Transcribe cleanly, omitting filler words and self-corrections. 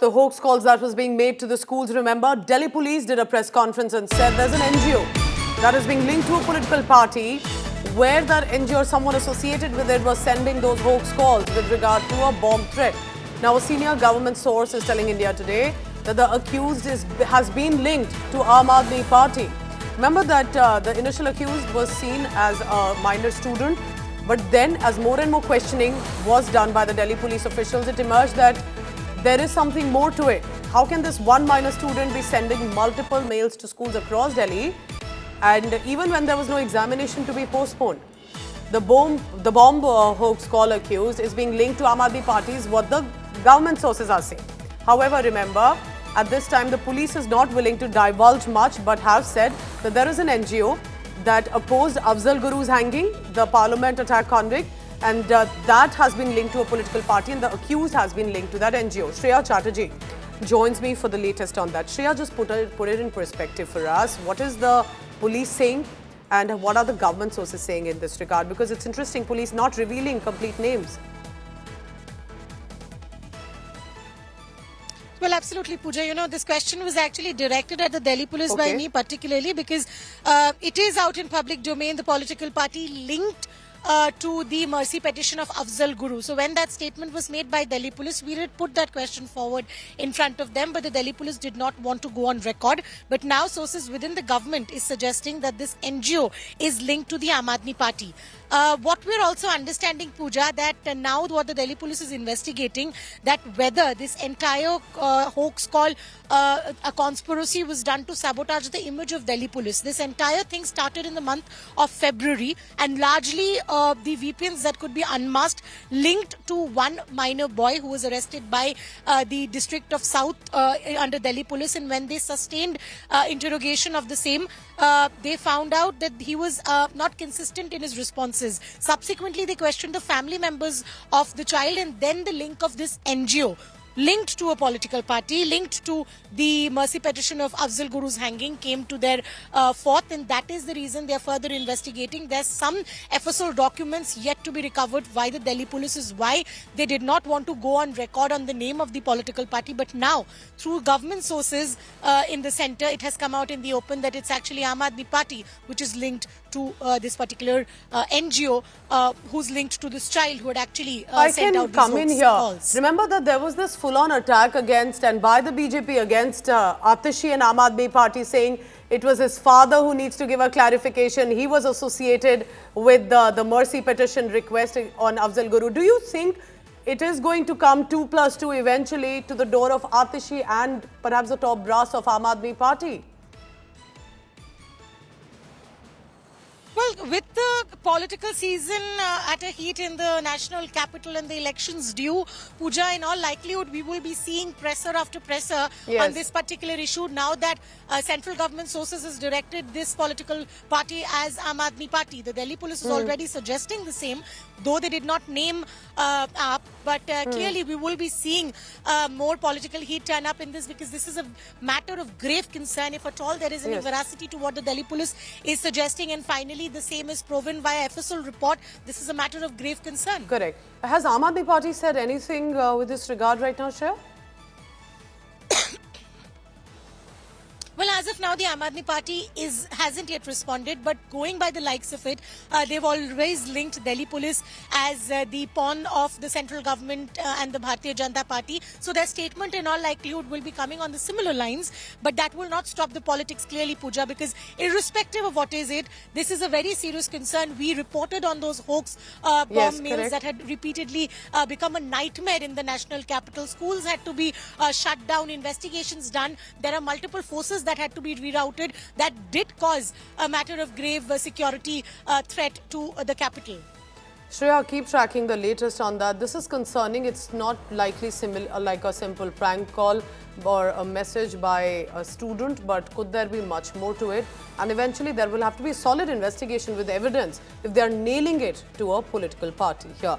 the hoax calls that was being made to the schools. Remember, Delhi police did a press conference and said there's an NGO that is being linked to a political party, where that NGO or someone associated with it was sending those hoax calls with regard to a bomb threat. Now, a senior government source is telling India Today that the accused has been linked to Aam Aadmi Party. Remember that the initial accused was seen as a minor student, but then as more and more questioning was done by the Delhi police officials, it emerged that there is something more to it. How can this one minor student be sending multiple mails to schools across Delhi, and even when there was no examination to be postponed? The bomb hoax call accused is being linked to Aam Aadmi Party is what the government sources are saying. However, remember, at this time, the police is not willing to divulge much, but have said that there is an NGO that opposed Afzal Guru's hanging, the parliament attack convict, and that has been linked to a political party, and the accused has been linked to that NGO. Shreya Chatterjee joins me for the latest on that. Shreya, just put it in perspective for us. What is the police saying, and what are the government sources saying in this regard? Because it's interesting, police not revealing complete names. Well, absolutely, Pooja. You know, this question was actually directed at the Delhi police by me particularly because it is out in public domain, the political party linked to the mercy petition of Afzal Guru. So when that statement was made by Delhi police, we did put that question forward in front of them, but the Delhi police did not want to go on record. But now sources within the government is suggesting that this NGO is linked to the Aam Aadmi Party. What we're also understanding, Pooja, that now what the Delhi police is investigating, that whether this entire hoax call, a conspiracy was done to sabotage the image of Delhi police. This entire thing started in the month of February, and largely the VPNs that could be unmasked linked to one minor boy who was arrested by the district of South under Delhi police, and when they sustained interrogation of the same, they found out that he was not consistent in his responses. Subsequently, they questioned the family members of the child, and then the link of this NGO linked to a political party, linked to the mercy petition of Afzal Guru's hanging came to their forth, and that is the reason they are further investigating. There's some FSL documents yet to be recovered by the Delhi police, is why they did not want to go on record on the name of the political party. But now, through government sources in the centre, it has come out in the open that it's actually Aam Aadmi Party which is linked to this particular NGO who's linked to this child who had actually sent out these hoax calls. Remember that there was this full-on attack against and by the BJP against Atishi and Aam Aadmi Party, saying it was his father who needs to give a clarification. He was associated with the mercy petition request on Afzal Guru. Do you think it is going to come 2+2 eventually to the door of Atishi and perhaps the top brass of Aam Aadmi Party? Well, with the political season at a heat in the national capital and the elections due, Pooja, in all likelihood, we will be seeing presser after presser on this particular issue now that central government sources has directed this political party as Aam Aadmi Party. The Delhi police is already suggesting the same, though they did not name AAP, but clearly we will be seeing more political heat turn up in this, because this is a matter of grave concern, if at all there is any veracity to what the Delhi police is suggesting. And finally, the same is proven via FSL report. This is a matter of grave concern. Correct. Has Aam Aadmi Party said anything with this regard right now, Shreya? Well, as of now, the Aam Aadmi Party hasn't yet responded, but going by the likes of it, they've always linked Delhi police as the pawn of the central government and the Bharatiya Janata Party. So their statement in all likelihood will be coming on the similar lines, but that will not stop the politics clearly, Pooja, because irrespective of what is it, this is a very serious concern. We reported on those hoax bomb mails that had repeatedly become a nightmare in the national capital. Schools had to be shut down, investigations done. There are multiple forces that had to be rerouted that did cause a matter of grave security threat to the capital. Shreya, keep tracking the latest on that. This is concerning. It's not likely like a simple prank call or a message by a student, but could there be much more to it? And eventually there will have to be a solid investigation with evidence if they are nailing it to a political party here.